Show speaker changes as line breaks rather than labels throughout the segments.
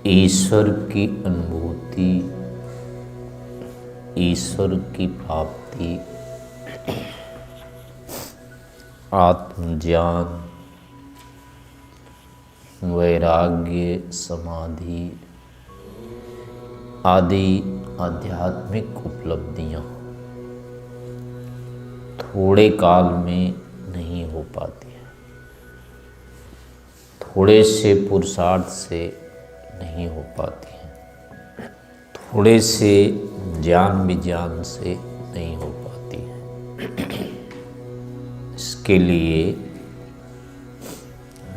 ईश्वर की अनुभूति, ईश्वर की प्राप्ति, आत्मज्ञान, वैराग्य, समाधि आदि आध्यात्मिक उपलब्धियां थोड़े काल में नहीं हो पाती है, थोड़े से पुरुषार्थ से नहीं हो पाती है, थोड़े से ज्ञान विज्ञान से नहीं हो पाती है। इसके लिए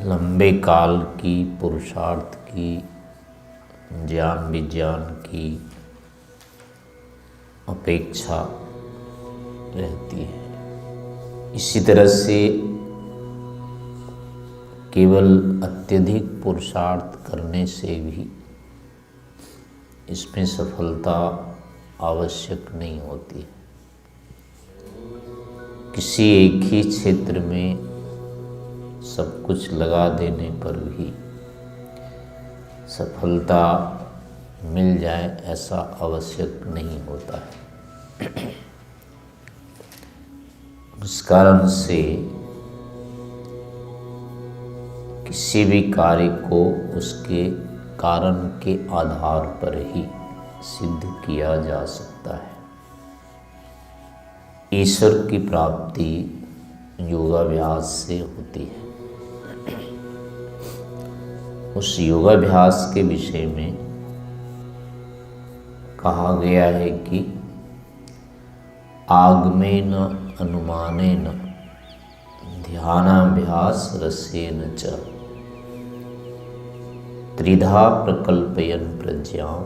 लंबे काल की पुरुषार्थ की, ज्ञान विज्ञान की अपेक्षा रहती है। इसी तरह से केवल अत्यधिक पुरुषार्थ करने से भी इसमें सफलता आवश्यक नहीं होती है। किसी एक ही क्षेत्र में सब कुछ लगा देने पर भी सफलता मिल जाए ऐसा आवश्यक नहीं होता है। इस कारण से किसी भी कार्य को उसके कारण के आधार पर ही सिद्ध किया जा सकता है। ईश्वर की प्राप्ति योगाभ्यास से होती है। उस योगाभ्यास के विषय में कहा गया है कि आगमेन अनुमानेन ध्यानाभ्यास रसेन च त्रिधा प्रकल्पयन प्रज्ञां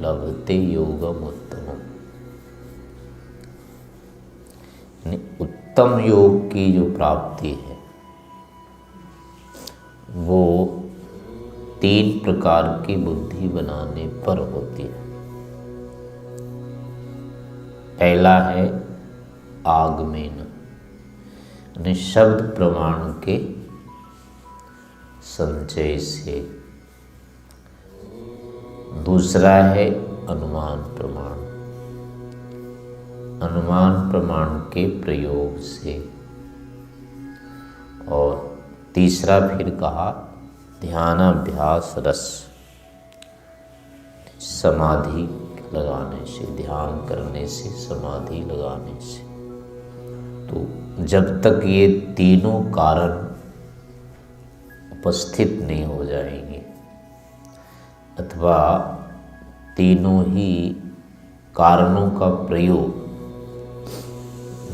लभते योगमुत्तमम्। उत्तम योग की जो प्राप्ति है वो 3 प्रकार की बुद्धि बनाने पर होती है। पहला है आगमेन, यानी शब्द प्रमाण के संचय से। दूसरा है अनुमान प्रमाण, अनुमान प्रमाण के प्रयोग से। और तीसरा फिर कहा ध्यानाभ्यास रस, समाधि लगाने से, ध्यान करने से, समाधि लगाने से। तो जब तक ये तीनों कारण उपस्थित नहीं हो जाएंगे अथवा तीनों ही कारणों का प्रयोग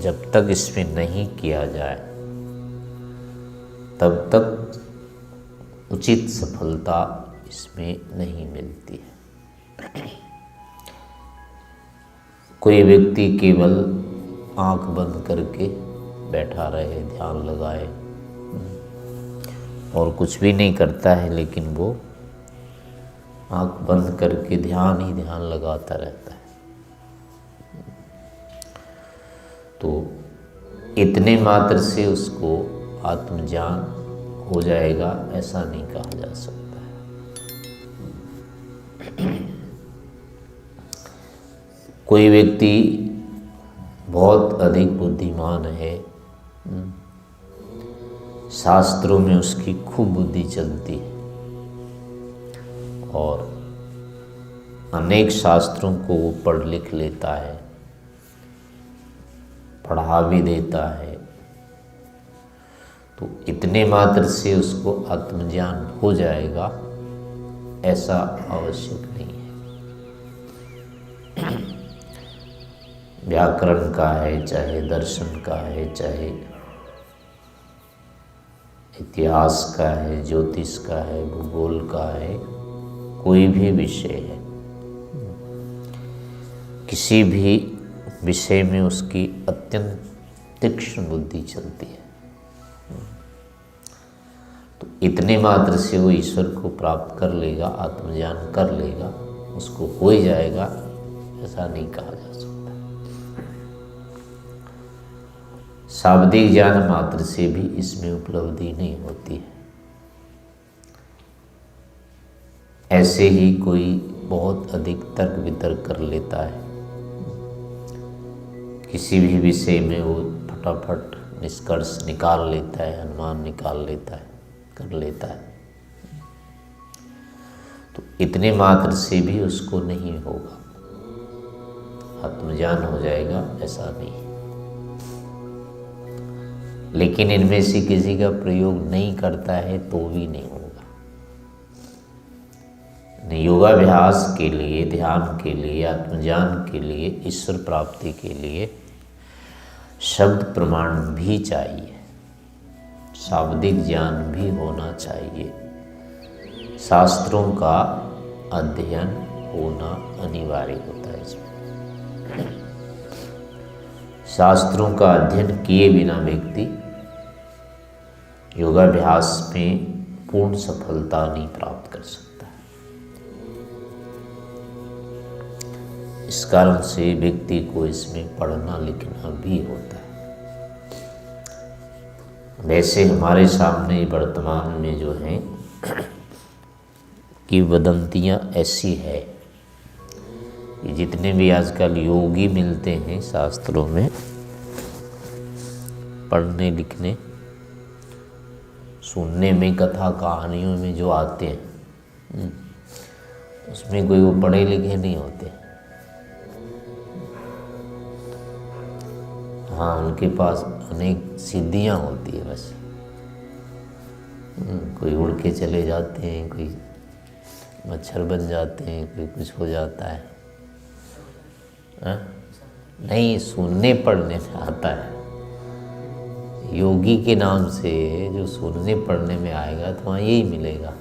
जब तक इसमें नहीं किया जाए तब तक उचित सफलता इसमें नहीं मिलती है। कोई व्यक्ति केवल आंख बंद करके बैठा रहे, ध्यान लगाए और कुछ भी नहीं करता है, लेकिन वो आंख बंद करके ध्यान ही ध्यान लगाता रहता है, तो इतने मात्र से उसको आत्मज्ञान हो जाएगा ऐसा नहीं कहा जा सकता है। कोई व्यक्ति बहुत अधिक बुद्धिमान है, शास्त्रों में उसकी खूब बुद्धि चलती है और अनेक शास्त्रों को वो पढ़ लिख लेता है, पढ़ा भी देता है, तो इतने मात्र से उसको आत्मज्ञान हो जाएगा ऐसा आवश्यक नहीं है। व्याकरण का है, चाहे दर्शन का है, चाहे इतिहास का है, ज्योतिष का है, भूगोल का है, कोई भी विषय है, किसी भी विषय में उसकी अत्यंत तीक्ष्ण बुद्धि चलती है, तो इतने मात्र से वो ईश्वर को प्राप्त कर लेगा, आत्मज्ञान कर लेगा, उसको हो ही जाएगा ऐसा नहीं कहा जा सकता। शाब्दिक ज्ञान मात्र से भी इसमें उपलब्धि नहीं होती है। ऐसे ही कोई बहुत अधिक तर्क वितर्क कर लेता है, किसी भी विषय में वो फटाफट निष्कर्ष निकाल लेता है, अनुमान निकाल लेता है, कर लेता है, तो इतने मात्र से भी उसको नहीं होगा, आत्मज्ञान हो जाएगा ऐसा नहीं। लेकिन इनमें से किसी का प्रयोग नहीं करता है तो भी नहीं होगा। योगाभ्यास के लिए, ध्यान के लिए, आत्मज्ञान के लिए, ईश्वर प्राप्ति के लिए शब्द प्रमाण भी चाहिए, शाब्दिक ज्ञान भी होना चाहिए, शास्त्रों का अध्ययन होना अनिवार्य होता है। इसमें शास्त्रों का अध्ययन किए बिना व्यक्ति योगाभ्यास में पूर्ण सफलता नहीं प्राप्त कर सकता। इस कारण से व्यक्ति को इसमें पढ़ना लिखना भी होता है। वैसे हमारे सामने वर्तमान में जो है कि वदंतियाँ ऐसी है कि जितने भी आजकल योगी मिलते हैं शास्त्रों में पढ़ने लिखने सुनने में, कथा कहानियों में जो आते हैं उसमें कोई वो पढ़े लिखे नहीं होते। हाँ, उनके पास अनेक सिद्धियाँ होती है बस। कोई उड़ के चले जाते हैं, कोई मच्छर बन जाते हैं, कोई कुछ हो जाता है। नहीं, सुनने पढ़ने में आता है। योगी के नाम से जो सुनने पढ़ने में आएगा तो वहाँ यही मिलेगा।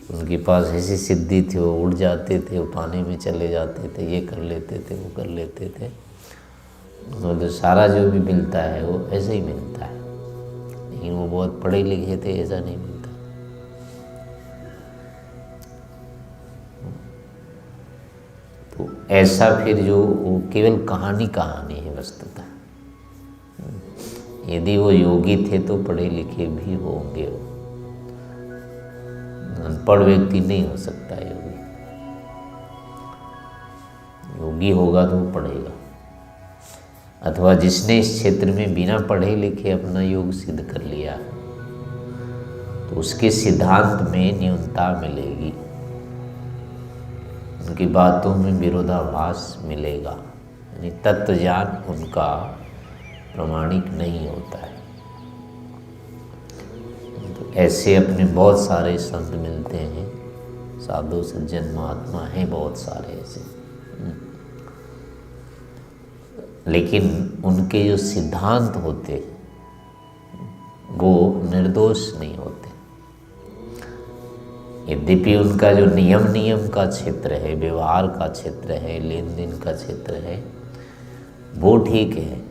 उनके पास ऐसी सिद्धि थी, वो उड़ जाते थे, वो पानी में चले जाते थे, ये कर लेते थे, वो कर लेते थे। तो सारा जो भी मिलता है वो ऐसे ही मिलता है, लेकिन वो बहुत पढ़े लिखे थे, ऐसा नहीं मिलता। तो ऐसा फिर जो वो केवल कहानी है वस्तुतः। यदि वो योगी थे तो पढ़े लिखे भी होंगे, वो अनपढ़ व्यक्ति नहीं हो सकता योगी। योगी होगा तो वो पढ़ेगा, अथवा जिसने इस क्षेत्र में बिना पढ़े लिखे अपना योग सिद्ध कर लिया तो उसके सिद्धांत में न्यूनता मिलेगी, उनकी बातों में विरोधाभास मिलेगा, यानी तत्व ज्ञान उनका प्रमाणिक नहीं होता है। तो ऐसे अपने बहुत सारे संत मिलते हैं, साधु सज्जन महात्मा हैं बहुत सारे ऐसे, लेकिन उनके जो सिद्धांत होते वो निर्दोष नहीं होते। यद्यपि उनका जो नियम का क्षेत्र है, व्यवहार का क्षेत्र है, लेन देन का क्षेत्र है, वो ठीक है,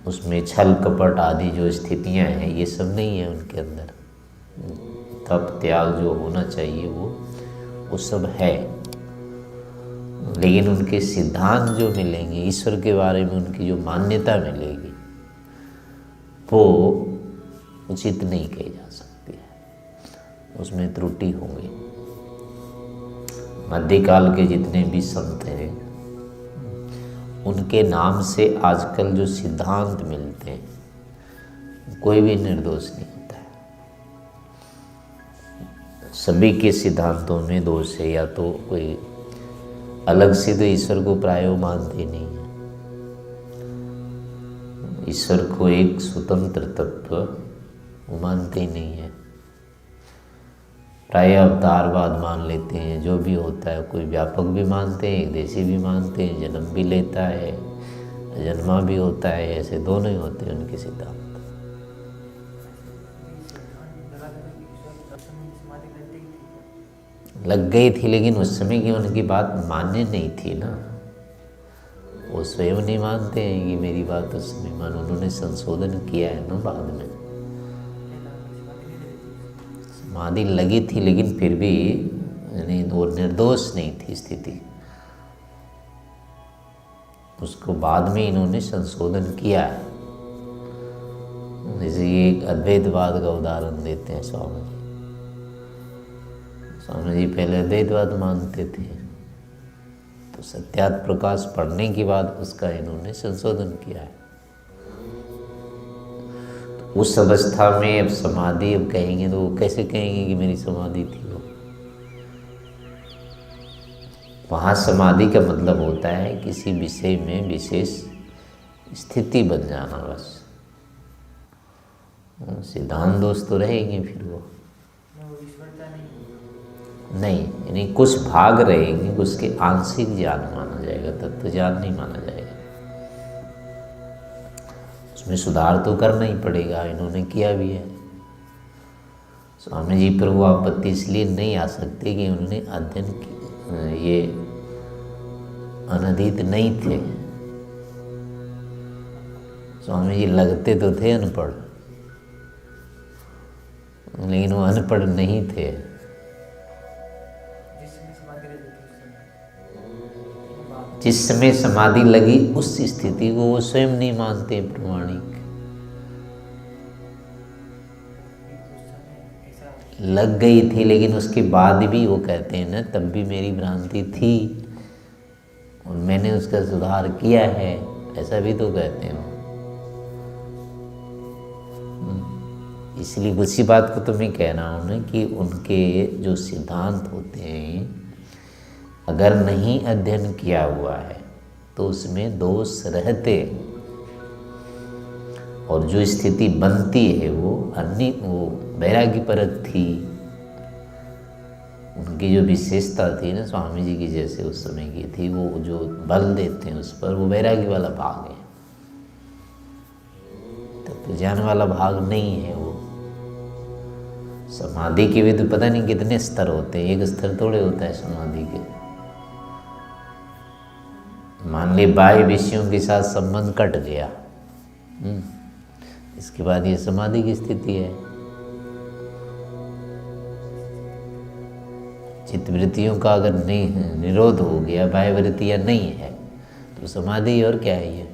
उसमें छल कपट आदि जो स्थितियां हैं ये सब नहीं है उनके अंदर। तप त्याग जो होना चाहिए वो सब है, लेकिन उनके सिद्धांत जो मिलेंगे, ईश्वर के बारे में उनकी जो मान्यता मिलेगी वो उचित नहीं कही जा सकती है, उसमें त्रुटि होगी। मध्यकाल के जितने भी संत हैं उनके नाम से आजकल जो सिद्धांत मिलते हैं कोई भी निर्दोष नहीं होता है। सभी के सिद्धांतों में दोष है, या तो कोई अलग से तो ईश्वर को प्रायो मानते नहीं है, ईश्वर को एक स्वतंत्र तत्व वो मानते ही नहीं है, प्राय अवतारवाद मान लेते हैं। जो भी होता है कोई व्यापक भी मानते हैं, एक देशी भी मानते हैं, जन्म भी लेता है, जन्मा भी होता है, ऐसे दोनों ही होते हैं उनके सिद्धांत। लग गई थी, लेकिन उस समय की उनकी बात मान्य नहीं थी ना, वो स्वयं नहीं मानते हैं कि मेरी बात उस समय मान, उन्होंने संशोधन किया है ना बाद में। समाधि लगी थी लेकिन फिर भी यानी वो निर्दोष नहीं थी स्थिति, उसको बाद में इन्होंने संशोधन किया है। जैसे ये एक अद्वैतवाद का उदाहरण देते हैं स्वामी जी। स्वामी जी पहले अद्वैतवाद मानते थे, तो सत्यार्थ प्रकाश पढ़ने के बाद उसका इन्होंने संशोधन किया है। तो उस अवस्था में अब समाधि अब कहेंगे तो वो कैसे कहेंगे कि मेरी समाधि थी? वो वहाँ समाधि का मतलब होता है किसी विषय में विशेष स्थिति बन जाना, बस। सिद्धांत दोष तो रहेंगे फिर वो नहीं, यानी कुछ भाग रहेंगे, उसके आंशिक ज्ञान माना जाएगा, तत्व ज्ञान नहीं माना जाएगा। उसमें सुधार तो करना ही पड़ेगा, इन्होंने किया भी है। स्वामी जी पर वो आपत्ति इसलिए नहीं आ सकती कि उन्होंने अध्ययन की, ये अनधिक नहीं थे। स्वामी जी लगते तो थे अनपढ़, लेकिन वो अनपढ़ नहीं थे। जिस समय समाधि लगी उस स्थिति को वो स्वयं नहीं मानते प्रमाणिक। लग गई थी, लेकिन उसके बाद भी वो कहते हैं ना, तब भी मेरी भ्रांति थी और मैंने उसका सुधार किया है, ऐसा भी तो कहते हैं। इसलिए उसी बात को तो मैं कह रहा हूँ ना कि उनके जो सिद्धांत होते हैं, अगर नहीं अध्ययन किया हुआ है तो उसमें दोष रहते, और जो स्थिति बनती है वो वैराग्य परक थी। उनकी जो विशेषता थी ना स्वामी जी की, जैसे उस समय की थी, वो जो बल देते हैं उस पर, वो वैराग्य वाला भाग है, तो ज्ञान वाला भाग नहीं है। वो समाधि के भी तो पता नहीं कितने स्तर होते हैं, एक स्तर थोड़े होता है समाधि के। मान ली बाह्य विषयों के साथ संबंध कट गया, इसके बाद ये समाधि की स्थिति है। चित्त वृत्तियों का अगर नहीं निरोध हो गया, बाह्य वृत्तियां नहीं है, तो समाधि और क्या है? ये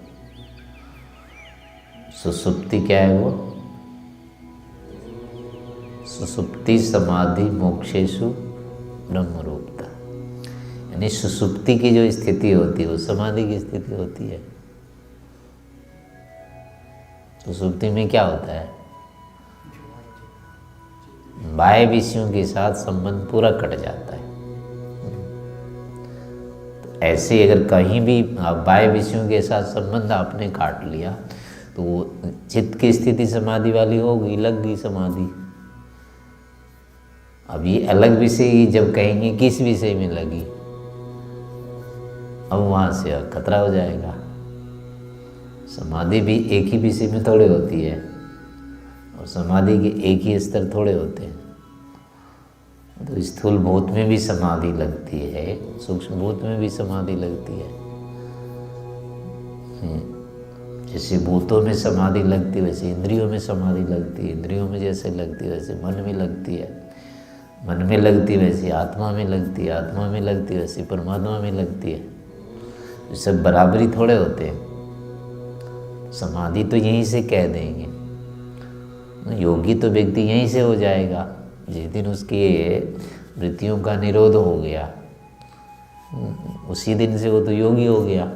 सुसुप्ति क्या है? वो सुसुप्ति समाधि मोक्षेषु ब्रह्मरूपता, यानी सुसुप्ति की जो स्थिति होती है वो समाधि की स्थिति होती है। सुसुप्ति में क्या होता है? बाह्य विषयों के साथ संबंध पूरा कट जाता है। तो ऐसे अगर कहीं भी बाह्य विषयों के साथ संबंध आपने काट लिया तो वो चित्त की स्थिति समाधि वाली होगी, लग गई समाधि। अब ये अलग विषय जब कहेंगे किस विषय में लगी, अब वहाँ से खतरा हो जाएगा। समाधि भी एक ही विषय में थोड़े होती है, और समाधि के एक ही स्तर थोड़े होते हैं। तो स्थूल भूत में भी समाधि लगती है, सूक्ष्म भूत में भी समाधि लगती है। जैसे भूतों में समाधि लगती है वैसे इंद्रियों में समाधि लगती है, इंद्रियों में जैसे लगती है वैसे मन में लगती है, मन में लगती है वैसे आत्मा में लगती है, आत्मा में लगती है वैसे परमात्मा में लगती है। तो सब बराबरी थोड़े होते हैं। समाधि तो यहीं से कह देंगे, योगी तो व्यक्ति यहीं से हो जाएगा जिस दिन उसकी वृत्तियों का निरोध हो गया, उसी दिन से वो तो योगी हो गया।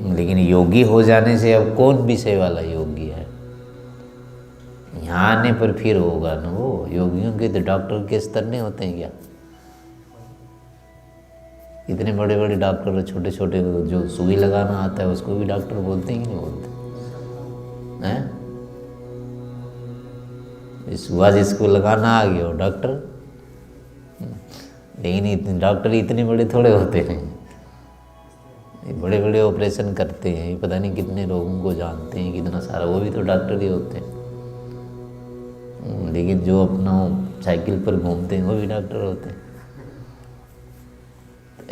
लेकिन योगी हो जाने से अब कौन विषय वाला योगी है? यहाँ आने पर फिर होगा ना वो। योगियों के तो डॉक्टर के स्तर नहीं होते हैं क्या? इतने बड़े बड़े डॉक्टर, छोटे छोटे जो सुई लगाना आता है उसको भी डॉक्टर बोलते हैं कि नहीं बोलते हैं? सुआ जिसको लगाना आ गया वो डॉक्टर। लेकिन डॉक्टर इतने बड़े थोड़े होते हैं, बड़े बड़े ऑपरेशन करते हैं, पता नहीं कितने रोगों को जानते हैं, कितना सारा, वो भी तो डॉक्टर ही होते हैं। लेकिन जो अपना साइकिल पर घूमते हैं वो भी डॉक्टर होते हैं।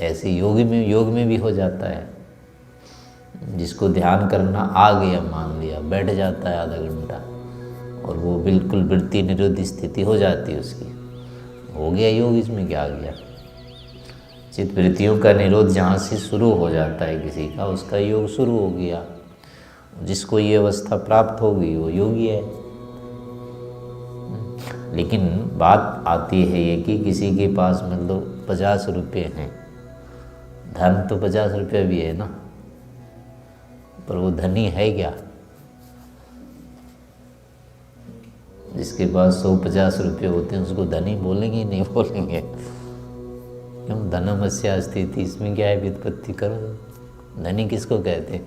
ऐसे योग में भी हो जाता है। जिसको ध्यान करना आ गया, मान लिया, बैठ जाता है आधा घंटा और वो बिल्कुल वृत्ति निरोध स्थिति हो जाती है उसकी, हो गया योग। इसमें क्या आ गया? चित्त वृत्तियों का निरोध जहाँ से शुरू हो जाता है किसी का, उसका योग शुरू हो गया। जिसको ये अवस्था प्राप्त होगी वो योगी है। लेकिन बात आती है ये कि किसी के पास मतलब 50 रुपये हैं, धन तो 50 रुपये भी है ना, पर वो धनी है क्या? जिसके पास 150 रुपये होते हैं उसको धनी बोलेंगे नहीं बोलेंगे? क्यों? धनमस्या स्थिति, इसमें क्या है, व्युत्पत्ति करो। धनी किसको कहते हैं?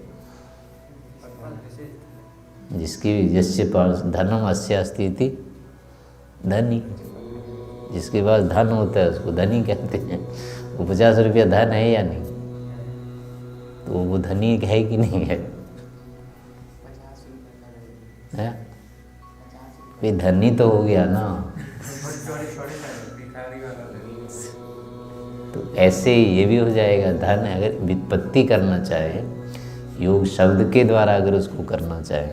जिसके पास धनम अस्या स्थिति धनी, जिसके पास धन होता है उसको धनी कहते हैं। वो 50 रुपया धन है या नहीं? तो वो धनी है कि नहीं है? भाई धनी तो हो गया ना। तो ऐसे ये भी हो जाएगा। धन अगर व्युत्पत्ति करना चाहे, योग शब्द के द्वारा अगर उसको करना चाहे,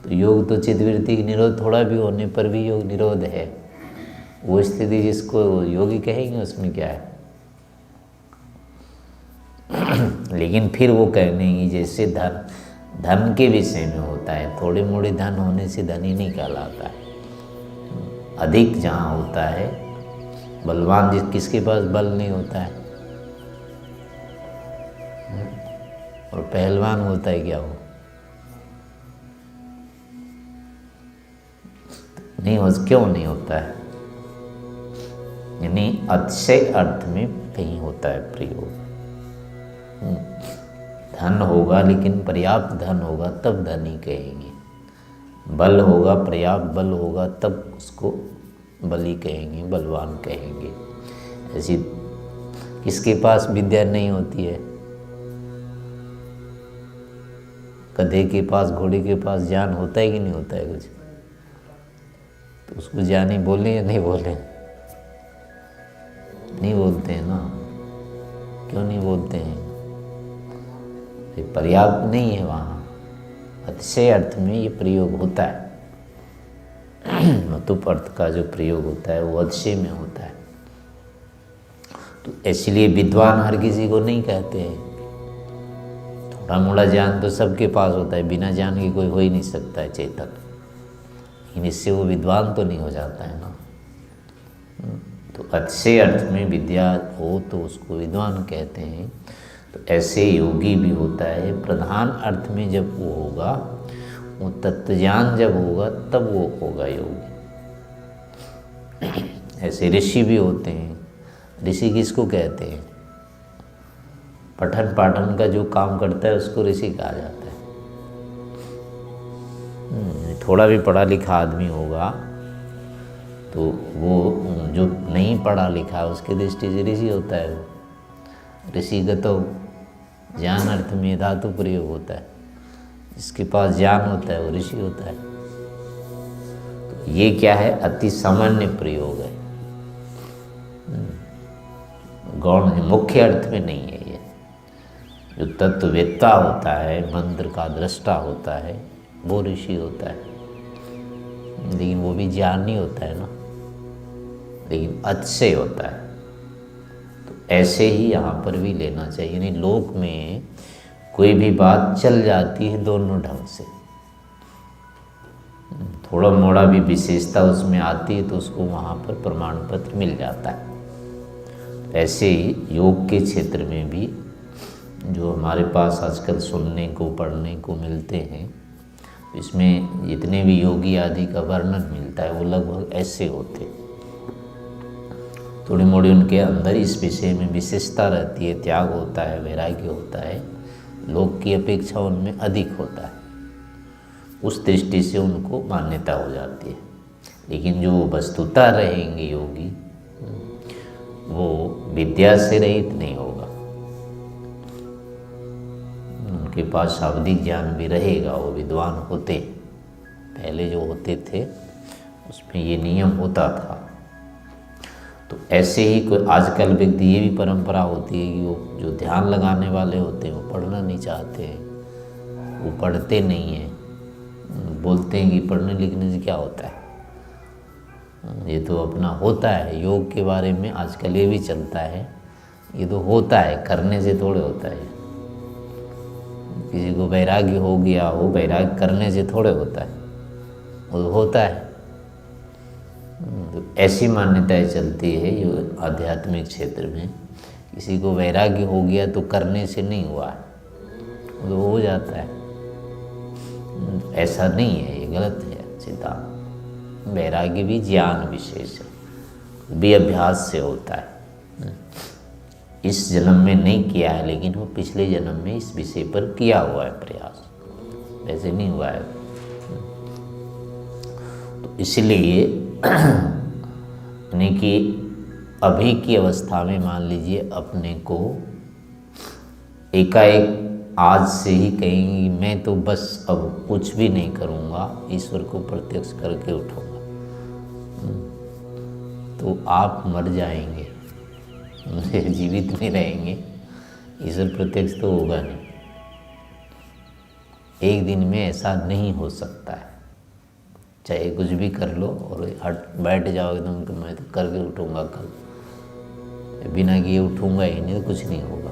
तो योग तो चित्तवृत्ति निरोध थोड़ा भी होने पर भी योग निरोध है। वो स्थिति जिसको योगी कहेंगे उसमें क्या है। लेकिन फिर वो कहेंगे जैसे धन के विषय में होता है, थोड़े मोड़े धन होने से धनी नहीं कहलाता है। अधिक जहाँ होता है, बलवान किसके पास बल नहीं होता है, और पहलवान होता है क्या? वो नहीं हो, क्यों नहीं होता है? यानी अतिशय अर्थ में कहीं होता है प्रयोग। धन होगा लेकिन पर्याप्त धन होगा तब धनी कहेंगे, बल होगा, पर्याप्त बल होगा तब उसको बली कहेंगे, बलवान कहेंगे। ऐसी किसके पास विद्या नहीं होती है? गधे के पास, घोड़े के पास ज्ञान होता है कि नहीं होता है कुछ? तो उसको ज्ञानी बोले या नहीं बोले? नहीं बोलते हैं ना। क्यों नहीं बोलते हैं? पर्याप्त नहीं है वहाँ। अतिशय अर्थ में ये प्रयोग होता है। मतुप अर्थ का जो प्रयोग होता है वो अतिशय में होता है। तो इसलिए विद्वान हर किसी को नहीं कहते हैं। थोड़ा मोड़ा ज्ञान तो सबके पास होता है, बिना ज्ञान के कोई हो ही नहीं सकता है चेतन। लेकिन इससे वो विद्वान तो नहीं हो जाता है ना। तो अतिशय अर्थ में विद्या हो तो उसको विद्वान कहते हैं। तो ऐसे योगी भी होता है। प्रधान अर्थ में जब वो होगा, वो तत्वज्ञान जब होगा तब वो होगा योगी। ऐसे ऋषि भी होते हैं। ऋषि किसको कहते हैं? पठन पाठन का जो काम करता है उसको ऋषि कहा जाता है। थोड़ा भी पढ़ा लिखा आदमी होगा तो वो जो नहीं पढ़ा लिखा उसके दृष्टि से ऋषि होता है। ऋषिगत ज्ञान अर्थ में धातु प्रयोग होता है। जिसके पास ज्ञान होता है वो ऋषि होता है। तो ये क्या है? अति सामान्य प्रयोग है, गौण है, मुख्य अर्थ में नहीं है ये। जो तत्ववेत्ता होता है, मंत्र का दृष्टा होता है, वो ऋषि होता है। लेकिन वो भी ज्ञानी होता है ना, लेकिन अतिशय होता है। तो ऐसे ही यहाँ पर भी लेना चाहिए। यानी लोक में कोई भी बात चल जाती है दोनों ढंग से। थोड़ा मोड़ा भी विशेषता उसमें आती है तो उसको वहाँ पर प्रमाण पत्र मिल जाता है। ऐसे ही योग के क्षेत्र में भी जो हमारे पास आजकल सुनने को पढ़ने को मिलते हैं, इसमें जितने भी योगी आदि का वर्णन मिलता है वो लगभग ऐसे होते हैं। थोड़ी मोड़ी उनके अंदर इस विषय में विशेषता रहती है, त्याग होता है, वैराग्य होता है, लोक की अपेक्षा उनमें अधिक होता है। उस दृष्टि से उनको मान्यता हो जाती है। लेकिन जो वस्तुतः रहेंगे योगी, वो विद्या से रहित नहीं होगा। उनके पास शाब्दिक ज्ञान भी रहेगा, वो विद्वान होते। पहले जो होते थे उसमें ये नियम होता था। तो ऐसे ही कोई आजकल व्यक्ति, ये भी परंपरा होती है कि वो जो ध्यान लगाने वाले होते हैं वो पढ़ना नहीं चाहते हैं, वो पढ़ते नहीं हैं, बोलते हैं कि पढ़ने लिखने से क्या होता है। ये तो अपना होता है। योग के बारे में आजकल ये भी चलता है, ये तो होता है, करने से थोड़े होता है। किसी को वैराग्य हो गया हो, वैराग्य करने से थोड़े होता है, वो होता है। तो ऐसी मान्यताएं चलती है जो आध्यात्मिक क्षेत्र में, किसी को वैराग्य हो गया तो करने से नहीं हुआ है, वो हो जाता है। ऐसा नहीं है, ये गलत है सिद्धांत। वैराग्य भी ज्ञान विशेष है, भी अभ्यास से होता है। इस जन्म में नहीं किया है, लेकिन वो पिछले जन्म में इस विषय पर किया हुआ है प्रयास, वैसे नहीं हुआ है। तो इसलिए यानी कि अभी की अवस्था में मान लीजिए अपने को एकाएक आज से ही कहेंगे मैं तो बस अब कुछ भी नहीं करूँगा, ईश्वर को प्रत्यक्ष करके उठूँगा, तो आप मर जाएंगे, जीवित नहीं रहेंगे, ईश्वर प्रत्यक्ष तो होगा नहीं। एक दिन में ऐसा नहीं हो सकता है, चाहे कुछ भी कर लो और हट बैठ जाओगे तो मैं तो करके उठूँगा कल, बिना किए उठूँगा ही नहीं तो कुछ नहीं होगा।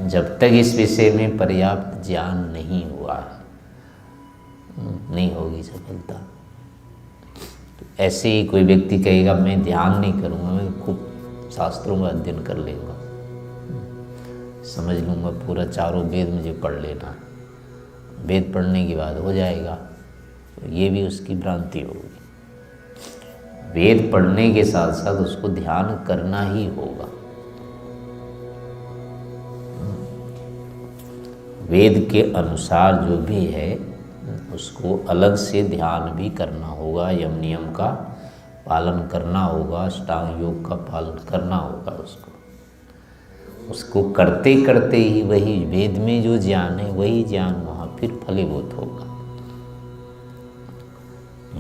जब तक इस विषय में पर्याप्त ज्ञान नहीं हुआ है, नहीं होगी सफलता। तो ऐसे ही कोई व्यक्ति कहेगा मैं ध्यान नहीं करूँगा, मैं खूब शास्त्रों का अध्ययन कर लूँगा, समझ लूँगा पूरा, चारों वेद मुझे पढ़ लेना है, वेद पढ़ने के बाद हो जाएगा, तो ये भी उसकी भ्रांति होगी। वेद पढ़ने के साथ साथ उसको ध्यान करना ही होगा। वेद के अनुसार जो भी है उसको अलग से ध्यान भी करना होगा, यम नियम का पालन करना होगा, अष्टांग योग का पालन करना होगा। उसको करते करते ही वही वेद में जो ज्ञान है वही ज्ञान वहाँ फिर फलीभूत होगा।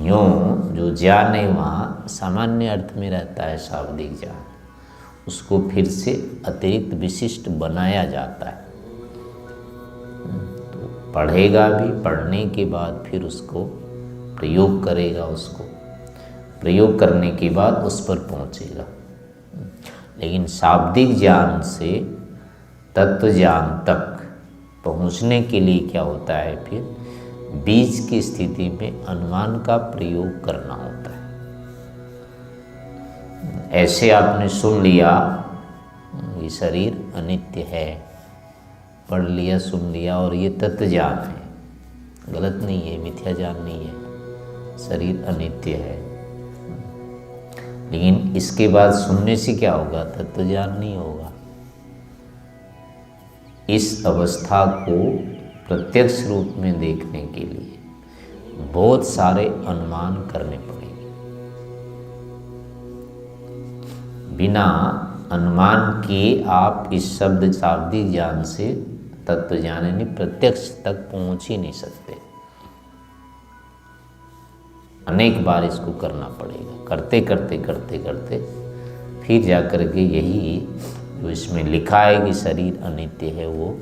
यूँ जो ज्ञान है वहाँ सामान्य अर्थ में रहता है शाब्दिक ज्ञान, उसको फिर से अतिरिक्त विशिष्ट बनाया जाता है। तो पढ़ेगा भी, पढ़ने के बाद फिर उसको प्रयोग करेगा, उसको प्रयोग करने के बाद उस पर पहुँचेगा। लेकिन शाब्दिक ज्ञान से तत्व ज्ञान तक पहुँचने के लिए क्या होता है, फिर बीज की स्थिति में अनुमान का प्रयोग करना होता है। ऐसे आपने सुन लिया ये शरीर अनित्य है, पढ़ लिया, सुन लिया और ये तत्व ज्ञान है, गलत नहीं है, मिथ्या ज्ञान नहीं है, शरीर अनित्य है। लेकिन इसके बाद सुनने से क्या होगा, तत्व ज्ञान नहीं होगा। इस अवस्था को प्रत्यक्ष रूप में देखने के लिए बहुत सारे अनुमान करने पड़ेंगे। बिना अनुमान किए आप इस शब्द शाब्दिक ज्ञान से तत्व ज्ञान यानी प्रत्यक्ष तक पहुंच ही नहीं सकते। अनेक बार इसको करना पड़ेगा, करते करते करते करते फिर जाकर के यही जो इसमें लिखा है कि शरीर अनित्य है वो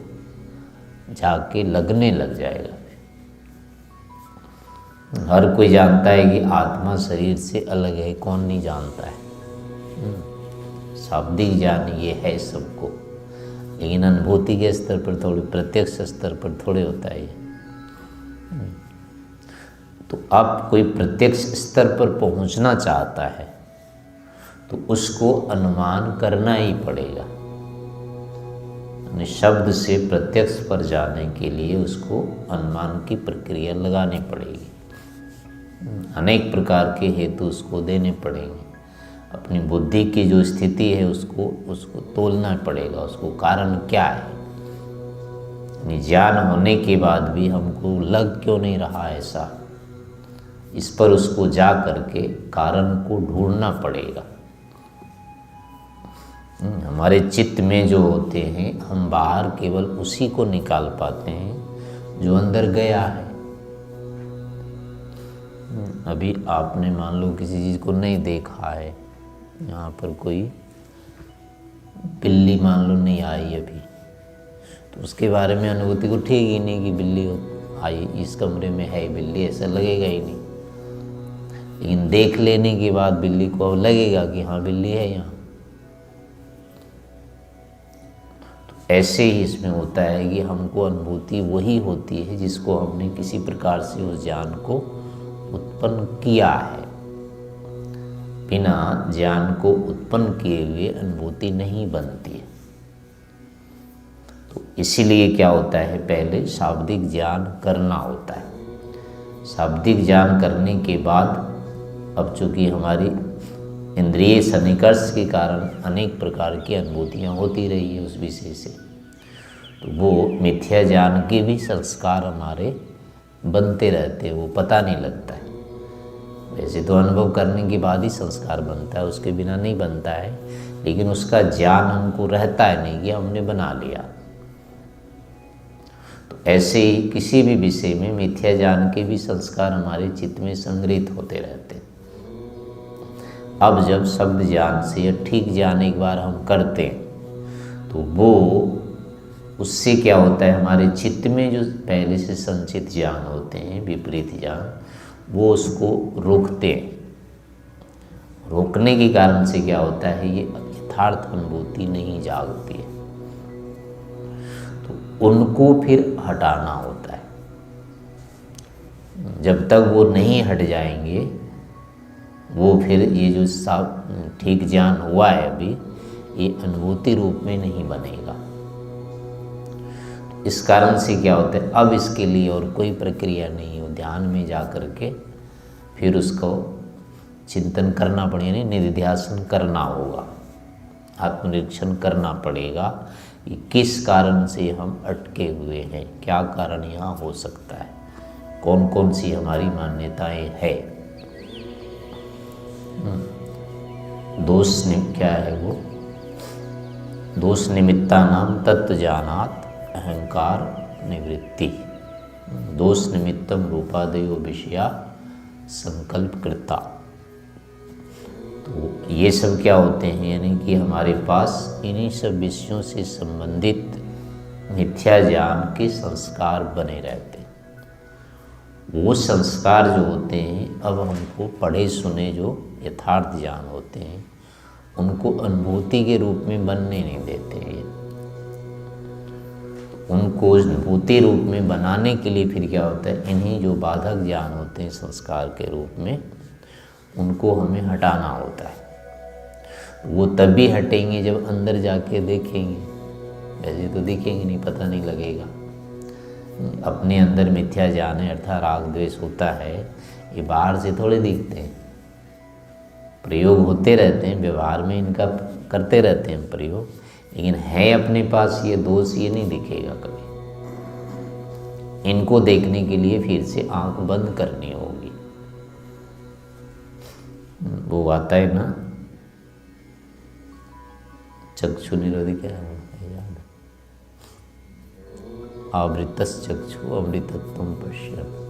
जाके लगने लग जाएगा। हर कोई जानता है कि आत्मा शरीर से अलग है, कौन नहीं जानता है, शाब्दिक ज्ञान ये है सबको, लेकिन अनुभूति के स्तर पर थोड़ी, प्रत्यक्ष स्तर पर थोड़े होता है। तो अब कोई प्रत्यक्ष स्तर पर पहुंचना चाहता है तो उसको अनुमान करना ही पड़ेगा। शब्द से प्रत्यक्ष पर जाने के लिए उसको अनुमान की प्रक्रिया लगानी पड़ेगी, अनेक प्रकार के हेतु उसको देने पड़ेंगे। अपनी बुद्धि की जो स्थिति है उसको तोलना पड़ेगा, उसको कारण क्या है, ज्ञान होने के बाद भी हमको लग क्यों नहीं रहा ऐसा, इस पर उसको जा करके कारण को ढूंढना पड़ेगा। हमारे चित्त में जो होते हैं हम बाहर केवल उसी को निकाल पाते हैं जो अंदर गया है। अभी आपने मान लो किसी चीज़ को नहीं देखा है, यहाँ पर कोई बिल्ली मान लो नहीं आई अभी, तो उसके बारे में अनुभूति को ठीक ही नहीं कि बिल्ली आई, इस कमरे में है बिल्ली, ऐसा लगेगा ही नहीं। लेकिन देख लेने के बाद बिल्ली को अब लगेगा कि हाँ बिल्ली है यहाँ। तो ऐसे ही इसमें होता है कि हमको अनुभूति वही होती है जिसको हमने किसी प्रकार से उस ज्ञान को उत्पन्न किया है। बिना ज्ञान को उत्पन्न किए हुए अनुभूति नहीं बनती है। तो इसीलिए क्या होता है, पहले शाब्दिक ज्ञान करना होता है। शाब्दिक ज्ञान करने के बाद अब चूँकि हमारी इंद्रिय सन्निकर्ष के कारण अनेक प्रकार की अनुभूतियाँ होती रही है उस विषय से, तो वो मिथ्या ज्ञान के भी संस्कार हमारे बनते रहते हैं, वो पता नहीं लगता है। वैसे तो अनुभव करने के बाद ही संस्कार बनता है, उसके बिना नहीं बनता है, लेकिन उसका ज्ञान हमको रहता है नहीं कि हमने बना लिया। तो ऐसे ही किसी भी विषय में मिथ्या ज्ञान के भी संस्कार हमारे चित्त में संग्रहित होते रहते हैं। अब जब शब्द ज्ञान से या ठीक ज्ञान एक बार हम करते हैं तो वो उससे क्या होता है, हमारे चित्त में जो पहले से संचित ज्ञान होते हैं, विपरीत ज्ञान, वो उसको रोकते हैं। रोकने के कारण से क्या होता है, ये यथार्थ अनुभूति नहीं जागती है, तो उनको फिर हटाना होता है। जब तक वो नहीं हट जाएंगे, वो फिर ये जो ठीक ज्ञान हुआ है अभी, ये अनुभूति रूप में नहीं बनेगा। इस कारण से क्या होता है, अब इसके लिए और कोई प्रक्रिया नहीं हो, ध्यान में जा कर के फिर उसको चिंतन करना पड़ेगा, नहीं निधिध्यासन करना होगा, आत्मनिरीक्षण करना पड़ेगा कि किस कारण से हम अटके हुए हैं, क्या कारण यहाँ हो सकता है, कौन कौन सी हमारी मान्यताएं है। दोष क्या है वो, दोष निमित्ता नाम तत्व जानात अहंकार निवृत्ति, दोष निमित्तम रूपादयो विषया संकल्प कृता। तो ये सब क्या होते हैं, यानी कि हमारे पास इन्हीं सब विषयों से संबंधित मिथ्या ज्ञान के संस्कार बने रहते हैं। वो संस्कार जो होते हैं, अब हमको पढ़े सुने जो यथार्थ ज्ञान होते हैं, उनको अनुभूति के रूप में बनने नहीं देते हैं। उनको अनुभूति रूप में बनाने के लिए फिर क्या होता है, इन्हीं जो बाधक ज्ञान होते हैं संस्कार के रूप में, उनको हमें हटाना होता है। वो तभी हटेंगे जब अंदर जाके देखेंगे, वैसे तो दिखेंगे नहीं, पता नहीं लगेगा। अपने अंदर मिथ्या ज्ञान है अर्थात राग द्वेष होता है, ये बाहर से थोड़े दिखते हैं, प्रयोग होते रहते हैं, व्यवहार में इनका करते रहते हैं प्रयोग, लेकिन है अपने पास ये दोष, ये नहीं दिखेगा कभी। इनको देखने के लिए फिर से आंख बंद करनी होगी। वो आता है ना, चक्षु निरोधी, क्या है याद, आवृतश्चक्षु अमृतत्वं पश्यति,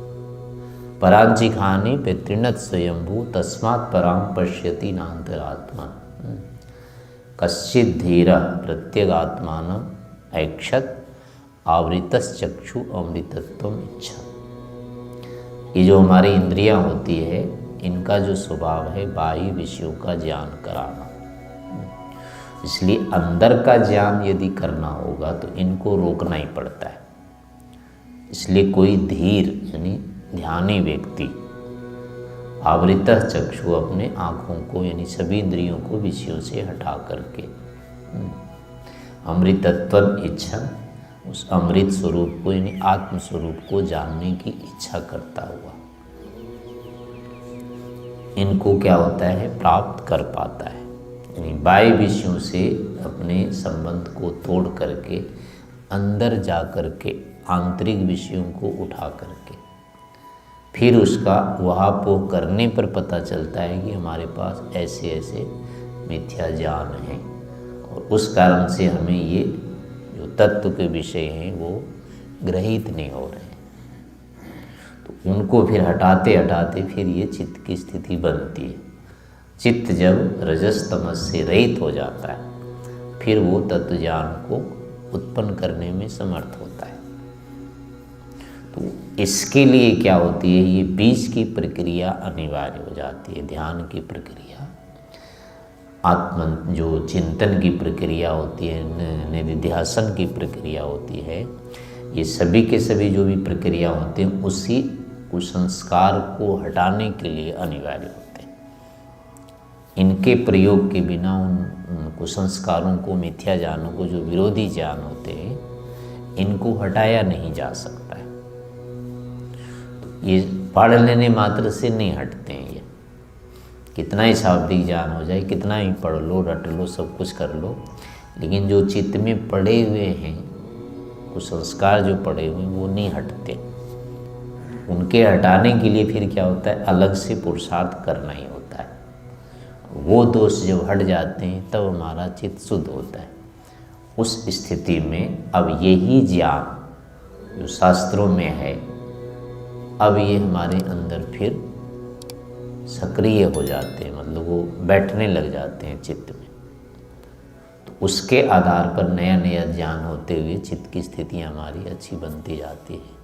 परांचिखानि पितृणत् स्वयंभू तस्मात् परां पश्यति नान्तरात्मा, कश्चित् धीरः प्रत्यगात्मानम् ऐक्षत आवृतश्चक्षु अमृतत्वम् इच्छति। ये जो हमारी इंद्रियां होती है, इनका जो स्वभाव है बाह्य विषयों का ज्ञान कराना, इसलिए अंदर का ज्ञान यदि करना होगा तो इनको रोकना ही पड़ता है। इसलिए कोई धीर यानी ध्यानी व्यक्ति आवृतः चक्षु, अपने आँखों को यानी सभी इंद्रियों को विषयों से हटा करके अमृतत्व इच्छा, उस अमृत स्वरूप को यानी आत्म स्वरूप को जानने की इच्छा करता हुआ इनको क्या होता है, प्राप्त कर पाता है। यानी बाह्य विषयों से अपने संबंध को तोड़ करके अंदर जा करके आंतरिक विषयों को उठा करके फिर उसका वहापोह करने पर पता चलता है कि हमारे पास ऐसे ऐसे मिथ्या ज्ञान हैं, और उस कारण से हमें ये जो तत्व के विषय हैं वो ग्रहित नहीं हो रहे हैं। तो उनको फिर हटाते हटाते फिर ये चित्त की स्थिति बनती है। चित्त जब रजस तमस से रहित हो जाता है, फिर वो तत्व ज्ञान को उत्पन्न करने में समर्थ होता है। तो इसके लिए क्या होती है, ये बीज की प्रक्रिया अनिवार्य हो जाती है, ध्यान की प्रक्रिया। आत्म जो चिंतन की प्रक्रिया होती है, निधिध्यासन की प्रक्रिया होती है, ये सभी के सभी जो भी प्रक्रिया होते हैं उसी कुसंस्कार को हटाने के लिए अनिवार्य होते हैं। इनके प्रयोग के बिना उन कुसंस्कारों को, मिथ्या ज्ञानों को, जो विरोधी ज्ञान होते हैं, इनको हटाया नहीं जा सकता है। तो ये पढ़ लेने मात्र से नहीं हटते हैं। ये कितना ही शाब्दिक ज्ञान हो जाए, कितना ही पढ़ लो, रट लो, सब कुछ कर लो, लेकिन जो चित्त में पड़े हुए हैं कुसंस्कार, जो पड़े हुए हैं, वो नहीं हटते। उनके हटाने के लिए फिर क्या होता है, अलग से पुरुषार्थ करना ही होता है। वो दोष जब हट जाते हैं तब हमारा चित्त शुद्ध होता है। उस स्थिति में अब यही ज्ञान जो शास्त्रों में है, अब ये हमारे अंदर फिर सक्रिय हो जाते हैं, मतलब वो बैठने लग जाते हैं चित्त में। तो उसके आधार पर नया नया ज्ञान होते हुए चित्त की स्थिति हमारी अच्छी बनती जाती है।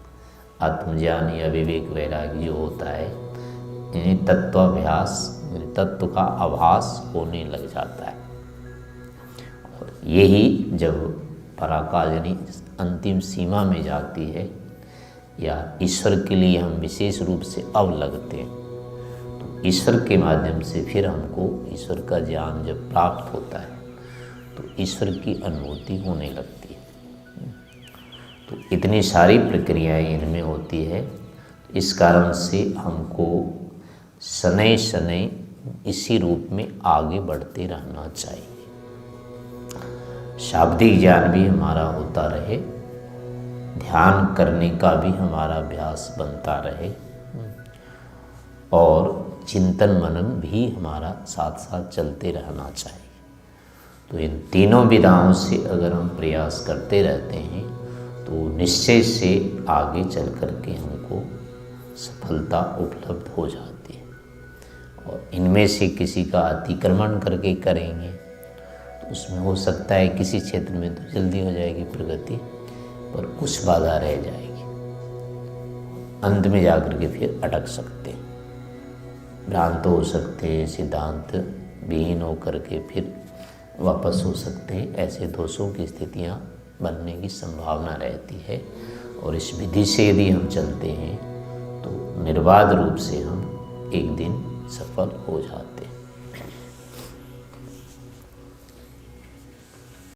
आत्मज्ञान या विवेक वैराग्य जो होता है, यानी तत्वाभ्यास, तत्व का आभास होने लग जाता है। और यही जब पराकाल यानी अंतिम सीमा में जाती है, या ईश्वर के लिए हम विशेष रूप से अब लगते हैं, तो ईश्वर के माध्यम से फिर हमको ईश्वर का ज्ञान जब प्राप्त होता है तो ईश्वर की अनुभूति होने लगती है। तो इतनी सारी प्रक्रियाएं इनमें होती है। इस कारण से हमको शनै शनै इसी रूप में आगे बढ़ते रहना चाहिए। शाब्दिक ज्ञान भी हमारा होता रहे, ध्यान करने का भी हमारा अभ्यास बनता रहे, और चिंतन मनन भी हमारा साथ साथ चलते रहना चाहिए। तो इन तीनों विधाओं से अगर हम प्रयास करते रहते हैं तो निश्चय से आगे चल कर के हमको सफलता उपलब्ध हो जाती है। और इनमें से किसी का अतिक्रमण करके करेंगे तो उसमें हो सकता है किसी क्षेत्र में तो जल्दी हो जाएगी प्रगति, पर कुछ बाधा रह जाएगी, अंत में जाकर के फिर अटक सकते हैं, भ्रांत हो सकते हैं, सिद्धांत विहीन होकर के फिर वापस हो सकते हैं। ऐसे दोषों की स्थितियां बनने की संभावना रहती है। और इस विधि से यदि हम चलते हैं तो निर्बाध रूप से हम एक दिन सफल हो जाते हैं।